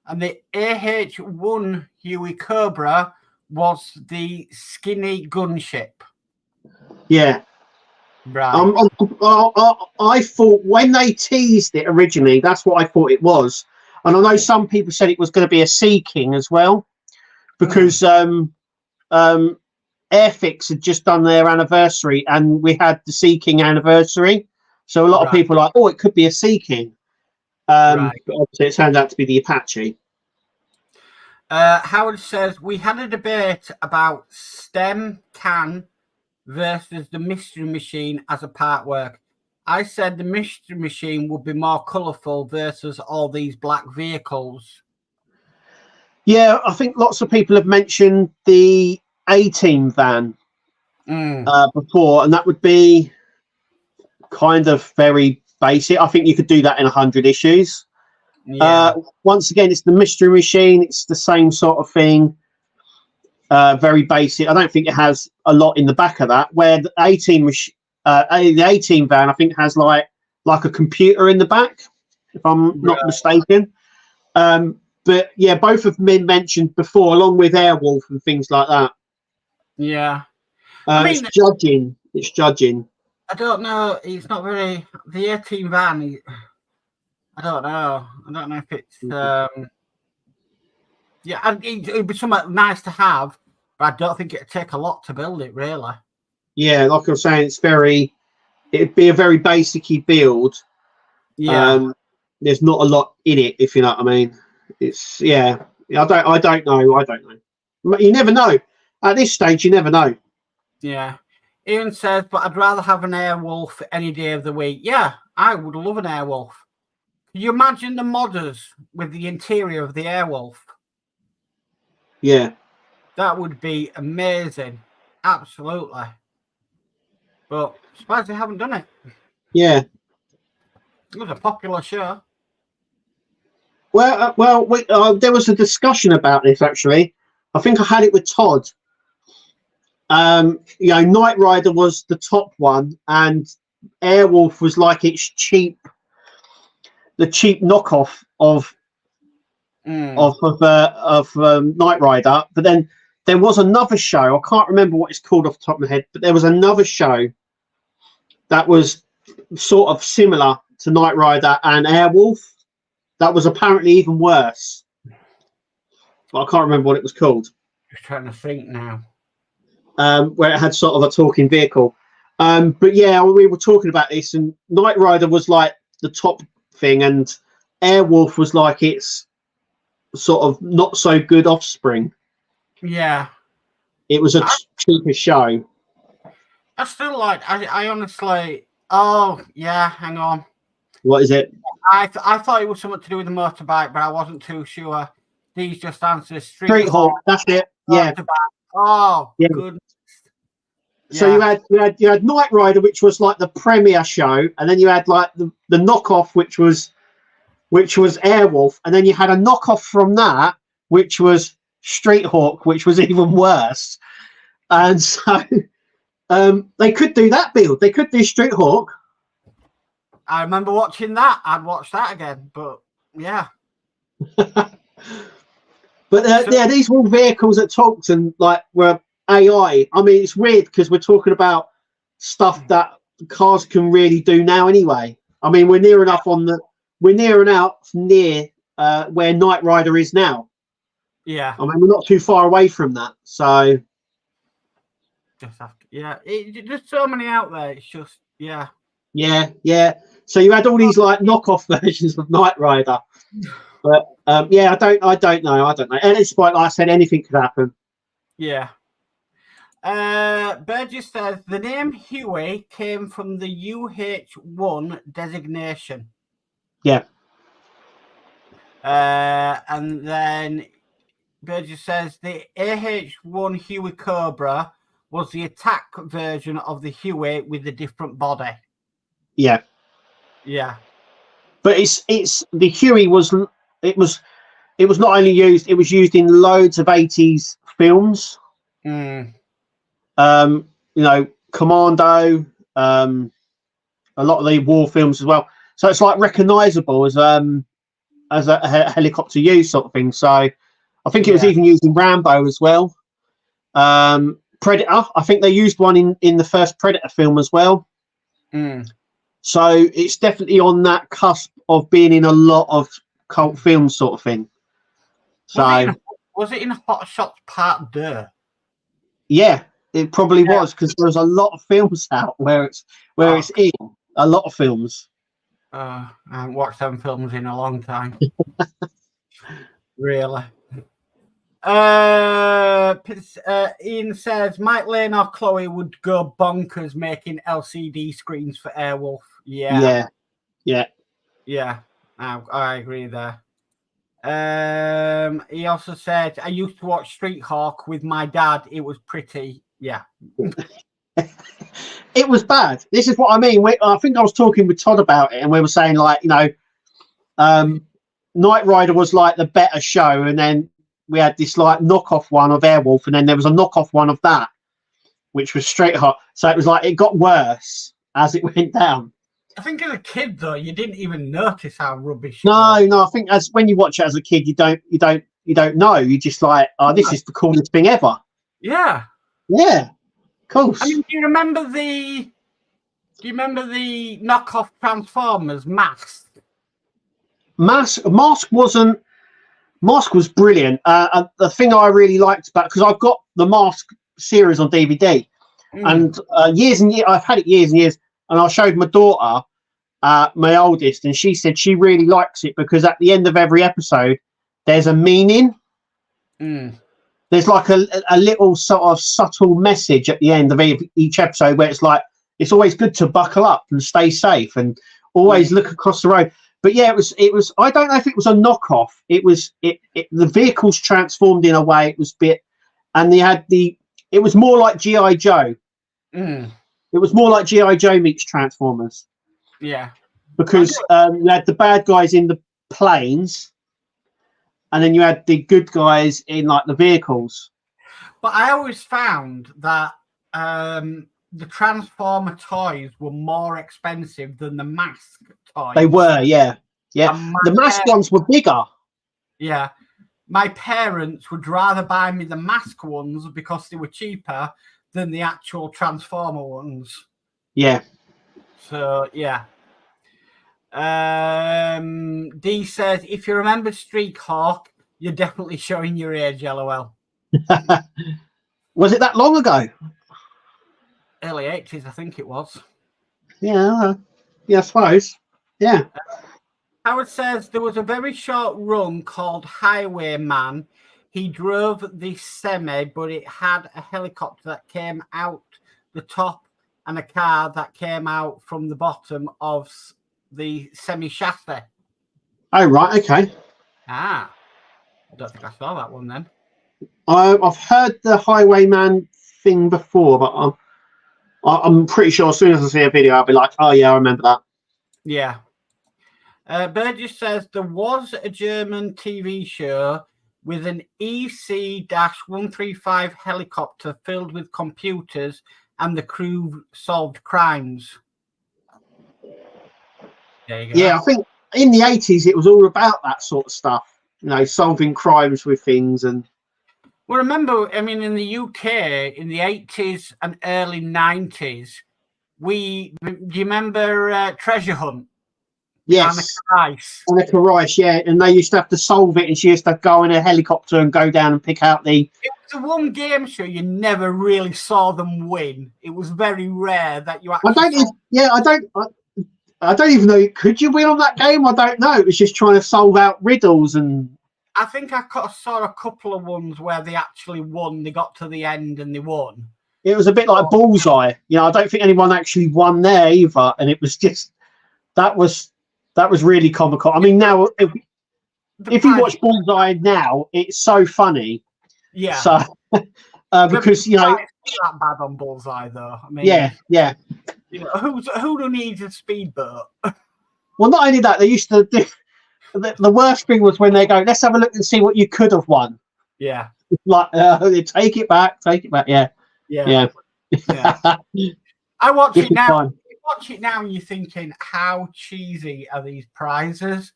and the AH-1 Huey Cobra was the skinny gunship. Yeah. Right. I thought when they teased it originally, that's what I thought it was. And I know some people said it was going to be a Sea King as well, because Airfix had just done their anniversary, and we had the Sea King anniversary. So a lot of people are like, oh, it could be a Sea King. But obviously it turned out to be the Apache. Howard says, we had a debate about stem can versus the Mystery Machine as a part work. I said the Mystery Machine would be more colourful versus all these black vehicles. Yeah, I think lots of people have mentioned the A-Team van before, and that would be kind of very basic. I think you could do that in 100 issues. Yeah. Once again, it's the Mystery Machine. It's the same sort of thing. Very basic. I don't think it has a lot in the back of that. Where the A-Team van, I think, has like a computer in the back, if I'm not mistaken. But yeah, both have been mentioned before, along with Airwolf and things like that. Yeah. It's judging. It's judging. I don't know. It's not very the A-Team van. I don't know. I don't know if it's. It'd be something nice to have, but I don't think it'd take a lot to build it, really. Yeah, like I was saying, it'd be a very basic-y build. Yeah. There's not a lot in it, if you know what I mean. It's I don't know. You never know. At this stage, you never know. Yeah. Ian says, but I'd rather have an Airwolf any day of the week. Yeah, I would love an Airwolf. Can you imagine the modders with the interior of the Airwolf? Yeah. That would be amazing. Absolutely. But I'm surprised they haven't done it. Yeah. It was a popular show. Well, there was a discussion about this, actually. I think I had it with Todd. Knight Rider was the top one, and Airwolf was like the cheap knockoff of Knight Rider. But then there was another show. I can't remember what it's called off the top of my head, but there was another show that was sort of similar to Knight Rider and Airwolf. That was apparently even worse. But I can't remember what it was called. Just trying to think now. Where it had sort of a talking vehicle. But yeah, we were talking about this, and Knight Rider was like the top thing, and Airwolf was like its sort of not so good offspring. Yeah. It was a cheaper show. I still like, I honestly, oh, yeah, hang on. What is it? I thought it was something to do with the motorbike, but I wasn't too sure. These just answers. Street Hawk, that's it. Yeah. Oh, yeah. Goodness. So you had Knight Rider, which was like the premiere show, and then you had like the knockoff, which was Airwolf, and then you had a knockoff from that, which was Street Hawk, which was even worse. And so they could do that build. They could do Street Hawk. I remember watching that. I'd watch that again, but yeah. But yeah, these were all vehicles that talked and like were AI. I mean, it's weird because we're talking about stuff that cars can really do now anyway. I mean, we're near enough near where Knight Rider is now. Yeah. I mean, we're not too far away from that. So just after, there's so many out there. It's just yeah. So you had all these like knockoff versions of Knight Rider. But I don't know. And it's like I said, anything could happen. Yeah. Burgess says the name Huey came from the UH-1 designation. Yeah. And then Burgess says the AH-1 Huey Cobra was the attack version of the Huey with a different body. Yeah. Yeah. But it's the Huey was not only used, it was used in loads of 80s films. Commando, a lot of the war films as well. So it's like recognizable as a helicopter use sort of thing. So I think it was even used in Rambo as well. Predator, I think they used one in the first Predator film as well. So it's definitely on that cusp of being in a lot of cult films sort of thing. So was it in Hot Shots Part 2? Yeah, it probably was, because there's a lot of films out where it's in a lot of films. I haven't watched them films in a long time. Really. Ian says Mike Lane or Chloe would go bonkers making LCD screens for Airwolf. Yeah. I agree there. He also said I used to watch Street Hawk with my dad. It was pretty. Yeah. It was bad. This is what I mean. I think I was talking with Todd about it, and we were saying like, Knight Rider was like the better show, and then we had this like knockoff one of Airwolf, and then there was a knockoff one of that, which was Straight Hot. So it was like it got worse as it went down. I think as a kid though, you didn't even notice how rubbish. No. I think as when you watch it as a kid, you don't know. You just like, this is the coolest thing ever. Yeah. Of course. I mean, do you remember the knockoff Transformers Mask? Mask was brilliant. The thing I really liked about, because I've got the Mask series on DVD, and years and years I've had it years and years, and I showed my daughter, my oldest, and she said she really likes it because at the end of every episode there's a meaning. There's like a little sort of subtle message at the end of each episode where it's like, it's always good to buckle up and stay safe and always look across the road. But yeah, it was I don't know if it was a knockoff. It was the vehicles transformed in a way. It was and it was more like G.I. Joe. It was more like G.I. Joe meets Transformers. Yeah. Because you had the bad guys in the planes, and then you had the good guys in like the vehicles. But I always found that the Transformer toys were more expensive than the Mask toys. They were, yeah. The Mask ones were bigger. Yeah. My parents would rather buy me the Mask ones because they were cheaper than the actual Transformer ones. Yeah. So, yeah. D says, if you remember Street Hawk, you're definitely showing your age, LOL. Was it that long ago? Early 80s, I think it was. Yeah, I suppose. Yeah. Howard says there was a very short run called Highwayman. He drove the semi, but it had a helicopter that came out the top and a car that came out from the bottom of the semi chassis. Oh, right, okay. I don't think I saw that one then. I've heard the Highwayman thing before, but I'm pretty sure as soon as I see a video, I'll be like, oh yeah, I remember that. Yeah. Burgess says there was a German TV show with an EC-135 helicopter filled with computers, and the crew solved crimes. There you go. Yeah, I think in the 80s it was all about that sort of stuff. You know, solving crimes with things. And well, remember, I mean, in the UK in the 80s and early 90s, do you remember Treasure Hunt? yes, Annika Rice, yeah, and they used to have to solve it, and she used to go in a helicopter and go down and pick out the. It was the one game show you never really saw them win. It was very rare that you actually. I don't even know. Could you win on that game? I don't know. It was just trying to solve out riddles, and I think I saw a couple of ones where they actually won. They got to the end and they won. It was a bit like Bullseye. You know, I don't think anyone actually won there either, and it was just that was really comical. I mean, now if you watch Bullseye now, it's so funny. Yeah. So because you know, it's not that bad on Bullseye though. I mean, yeah. You know, who needs a speedboat? Well, not only that, they used to do. The worst thing was when they go, let's have a look and see what you could have won. Yeah. Like, take it back. Yeah. I watch it now. Time. You watch it now and you're thinking, how cheesy are these prizes?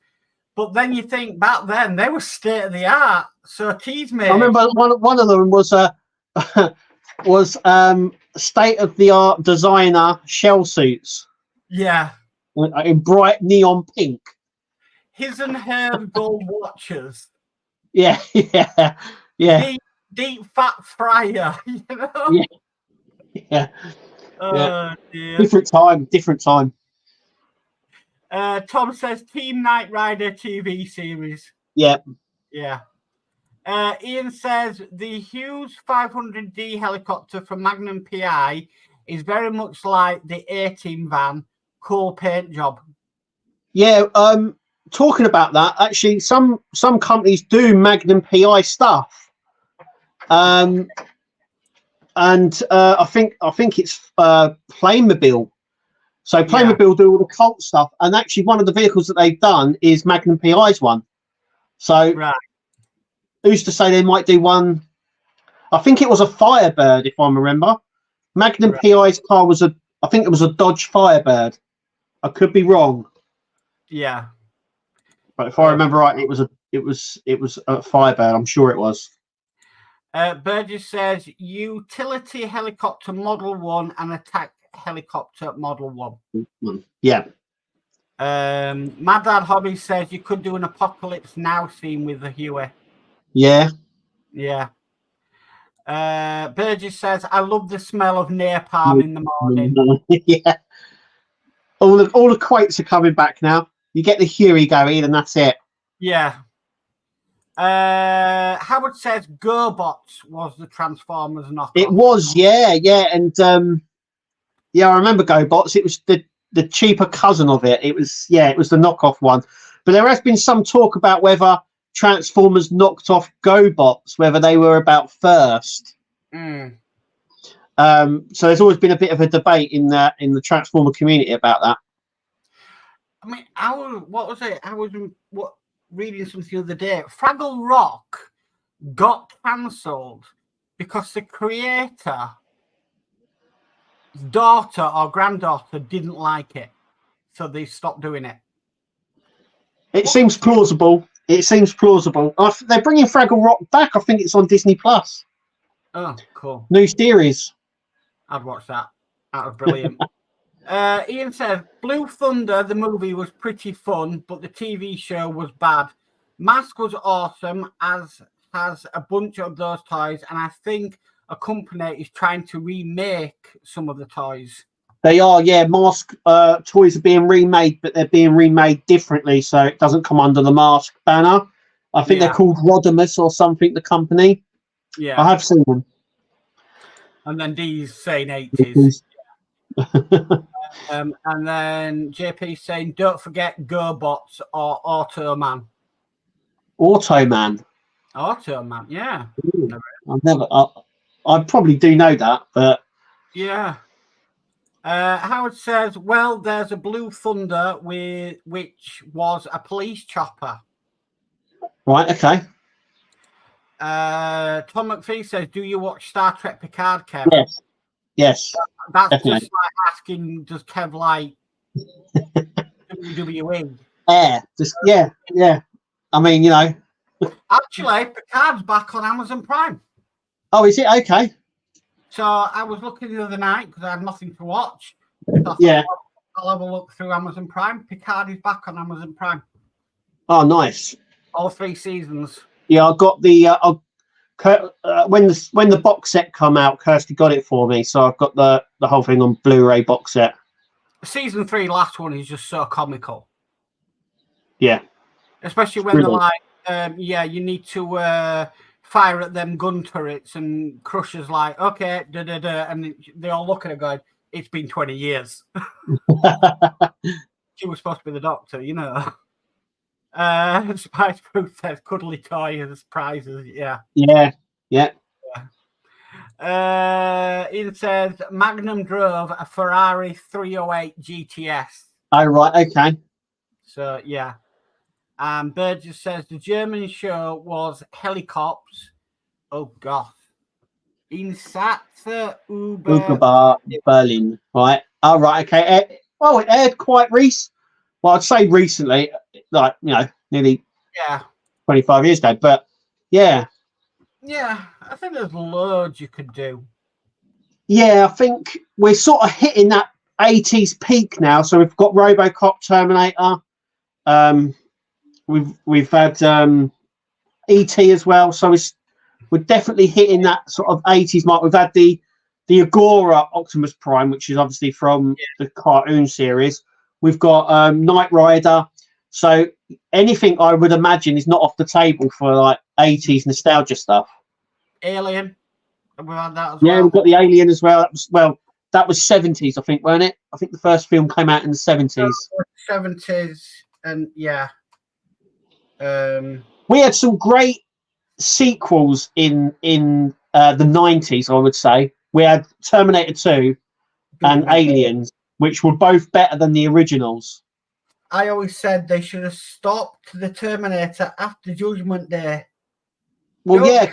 But then you think back then they were state of the art. So tease me. I remember one of them was state of the art designer shell suits. Yeah. In bright neon pink. His and her gold watches. Yeah. Deep fat fryer, you know? Yeah. Dear. Different time. Tom says Team Knight Rider TV series. Yeah. Ian says the Hughes 500D helicopter from Magnum PI is very much like the A-Team van. Cool paint job. Yeah. Talking about that, actually, some companies do Magnum PI stuff. And I think it's Playmobil. So Playmobil do all the cult stuff, and actually one of the vehicles that they've done is Magnum PI's one. So who's to say they might do one? I think it was a Firebird, if I remember. Magnum PI's car was I think it was a Dodge Firebird. I could be wrong. Yeah. But if I remember right, it was a Firebird. I'm sure it was. Burgess says utility helicopter Model 1 and attack helicopter Model 1. Yeah. Mad Dad Hobby says you could do an Apocalypse Now scene with the Huey. Yeah. Burgess says I love the smell of napalm in the morning. Yeah. All the quotes are coming back now. You get the Huey going, and that's it. Yeah. Howard says GoBots was the Transformers knockoff. It was, yeah, and I remember GoBots. It was the cheaper cousin of it. It was the knockoff one. But there has been some talk about whether Transformers knocked off GoBots, whether they were about first. So there's always been a bit of a debate in the Transformer community about that. I mean, what was it? I was reading something the other day. Fraggle Rock got cancelled because the creator, daughter or granddaughter, didn't like it, so they stopped doing it. It seems plausible. They're bringing Fraggle Rock back. I think it's on Disney Plus. Oh, cool. New series. I'd watch that. That was brilliant. Ian says, Blue Thunder, the movie, was pretty fun, but the TV show was bad. Mask was awesome, as has a bunch of those toys, and I think a company is trying to remake some of the toys. They are, yeah. Mask toys are being remade, but they're being remade differently, so it doesn't come under the Mask banner. I think they're called Rodimus or something, the company. Yeah. I have seen them. And then D's saying 80s. And then JP saying, don't forget GoBots or Automan. Automan, yeah. I probably do know that, but yeah. Howard says, well, there's a Blue Thunder which was a police chopper. Right, okay. Tom McPhee says, do you watch Star Trek Picard, Kev? Yes. Yes. That's definitely. just like asking, does Kev like WWE? Yeah. I mean, you know. Actually, Picard's back on Amazon Prime. Oh, is it? Okay. So I was looking the other night because I had nothing to watch. So I thought, Yeah. I'll have a look through Amazon Prime. Picard is back on Amazon Prime. Oh, nice. All 3 seasons. Yeah, I got the when the box set come out, Kirsty got it for me, so I've got the whole thing on Blu-ray box set. Season 3, last one, is just so comical. Yeah, especially when they're like, you need to fire at them gun turrets, and Crusher's like, okay, and they all look at her going, it's been 20 years. She was supposed to be the doctor, you know. Spice Proof says cuddly toy as prizes. Yeah. Ian says Magnum drove a Ferrari 308 GTS. Oh, right, okay. So yeah. Burgess says the German show was Helicopters. Oh god. Insatz Uber Berlin. Right. Oh, right, okay. It aired quite recent. Well, I'd say recently, like, you know, nearly 25 years ago. But yeah. Yeah, I think there's loads you could do. Yeah, I think we're sort of hitting that 80s peak now. So we've got RoboCop, Terminator. We've had E.T. as well. So we're definitely hitting that sort of 80s mark. We've had the Agora Optimus Prime, which is obviously from the cartoon series. We've got Knight Rider. So anything I would imagine is not off the table for like 80s nostalgia stuff. Alien. We had that as well. We've got the Alien as well. That was 70s, I think, wasn't it? I think the first film came out in the 70s. 70s, and yeah. We had some great sequels in the 90s, I would say. We had Terminator 2 and Aliens, which were both better than the originals. I always said they should have stopped the Terminator after Judgment Day. Well, yeah.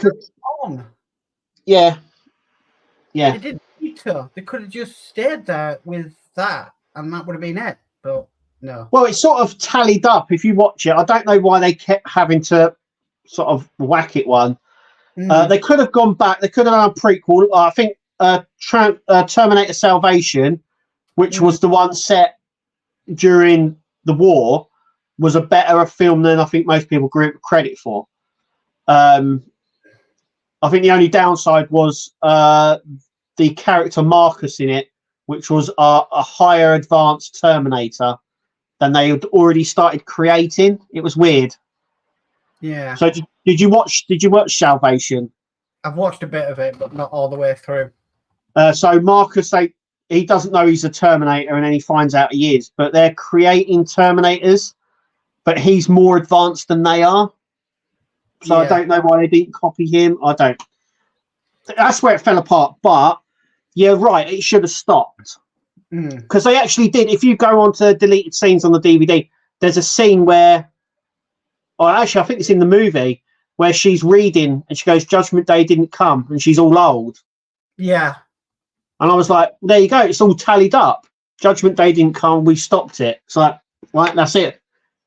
They didn't need to. They could have just stayed there with that, and that would have been it. But no. Well, it sort of tallied up. If you watch it, I don't know why they kept having to sort of whack it one. They could have gone back. They could have done a prequel. I think Terminator Salvation, which was the one set during the war, was a better film than I think most people give credit for. I think the only downside was the character Marcus in it, which was a higher advanced Terminator than they had already started creating. It was weird. Yeah. So did you watch Salvation? I've watched a bit of it, but not all the way through. So Marcus, he doesn't know he's a Terminator, and then he finds out he is. But they're creating Terminators, but he's more advanced than they are. So I don't know why they didn't copy him. I don't. That's where it fell apart. But yeah, right, it should have stopped. Because they actually did. If you go on to deleted scenes on the DVD, there's a scene where, actually, I think it's in the movie, where she's reading and she goes, Judgment Day didn't come, and she's all old. Yeah. And I was like, there you go. It's all tallied up. Judgment Day didn't come. We stopped it. It's like, right, that's it.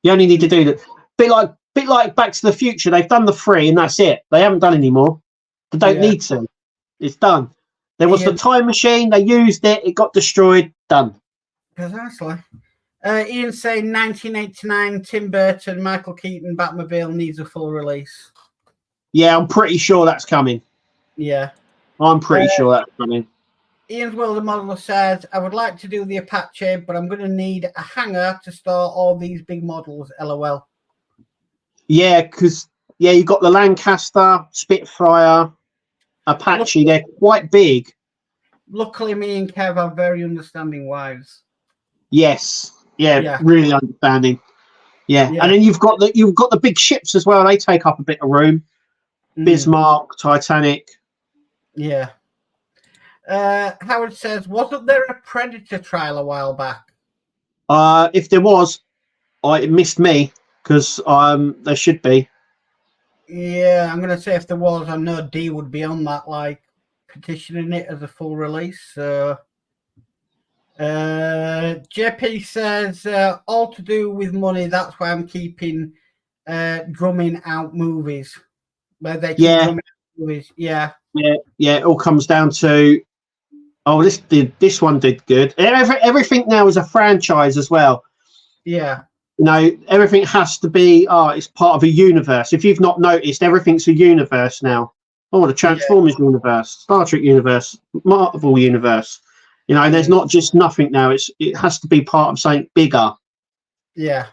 You only need to do that. Bit like Back to the Future. They've done the 3 and that's it. They haven't done any more. They don't need to. It's done. There was the time machine. They used it. It got destroyed. Done. Precisely. Ian saying 1989 Tim Burton, Michael Keaton Batmobile needs a full release. Yeah, I'm pretty sure that's coming. Yeah. I'm pretty sure that's coming. Ian's Wilder Modeler says, I would like to do the Apache, but I'm going to need a hangar to store all these big models, LOL. Yeah, because, you got the Lancaster, Spitfire, Apache. They're quite big. Luckily, me and Kev are very understanding wives. Yes. Yeah, really understanding. Yeah. And then you've got the big ships as well. They take up a bit of room. Bismarck, Titanic. Yeah. Howard says, wasn't there a Predator trial a while back? If there was, it missed me because there should be. Yeah, I'm gonna say if there was, I know D would be on that, like petitioning it as a full release. So JP says all to do with money. That's why I'm keeping drumming out movies. Where they keep drumming out movies. Yeah. It all comes down to this one did good. Everything now is a franchise as well. Yeah. You know, everything has to be it's part of a universe. If you've not noticed, everything's a universe now. The Transformers universe, Star Trek universe, Marvel universe. You know, there's not just nothing now. It has to be part of something bigger. Yeah.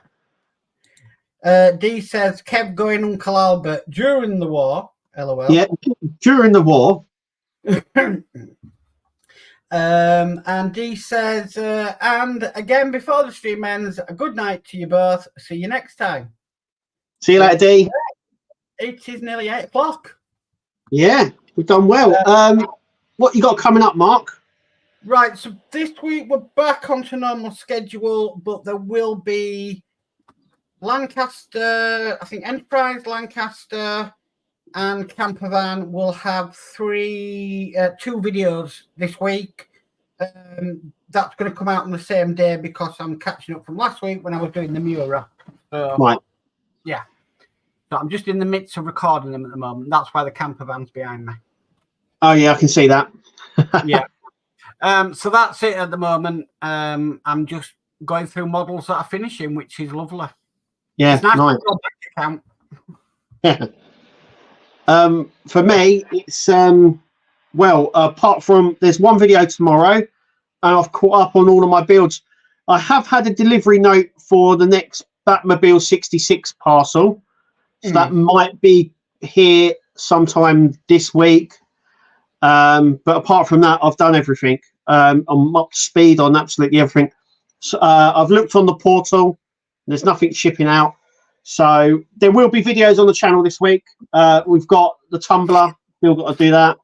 D says kept going Uncle Albert during the war. LOL. Yeah, during the war. And D says, and again before the stream ends, a good night to you both. See you next time. See you later, D. It is nearly 8 o'clock. Yeah, we've done well. What you got coming up, Mark? Right, so this week we're back onto normal schedule, but there will be Lancaster, I think Enterprise, Lancaster, and Campervan will have two videos this week. That's going to come out on the same day because I'm catching up from last week when I was doing the Mura. So, right. Yeah. So I'm just in the midst of recording them at the moment. That's why the Campervan's behind me. Oh, yeah, I can see that. Yeah. So that's it at the moment. I'm just going through models that are finishing, which is lovely. Yeah, it's nice. Nice. To go back to camp. For me, it's apart from there's one video tomorrow, and I've caught up on all of my builds. I have had a delivery note for the next Batmobile 66 parcel, so that might be here sometime this week. But apart from that, I've done everything. I'm up to speed on absolutely everything. So, I've looked on the portal. There's nothing shipping out. So there will be videos on the channel this week. We've got the Tumblr. Still got to do that.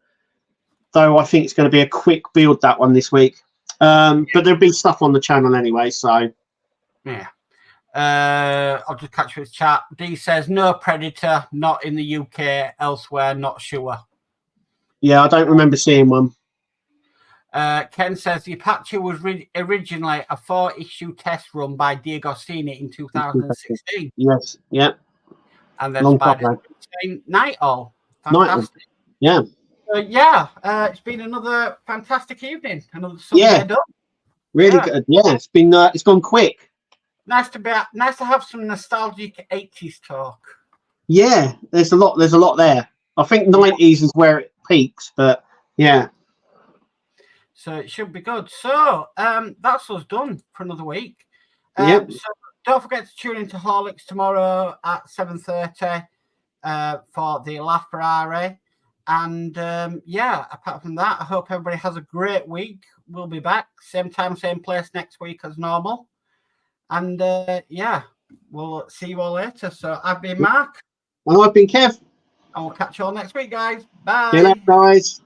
Though I think it's going to be a quick build, that one this week. But there'll be stuff on the channel anyway. So yeah. I'll just catch you with chat. D says no Predator, not in the UK. Elsewhere, not sure. Yeah, I don't remember seeing one. Ken says the Apache was originally a 4-issue test run by D'Agostini in 2016. Yes, yeah. And then Night Owl. Fantastic. Yeah. It's been another fantastic evening. Another Sunday done. Really good. Yeah, it's gone quick. Nice to have some nostalgic 80s talk. Yeah, there's a lot there. I think 90s is where it peaks, but yeah. So it should be good. So that's us done for another week. So don't forget to tune into Horlicks tomorrow at 7:30 for the La Ferrari. And apart from that, I hope everybody has a great week. We'll be back same time, same place next week as normal. And we'll see you all later. So I've been Mark. And I've been Kev. And we'll catch you all next week, guys. Bye. See you later, guys.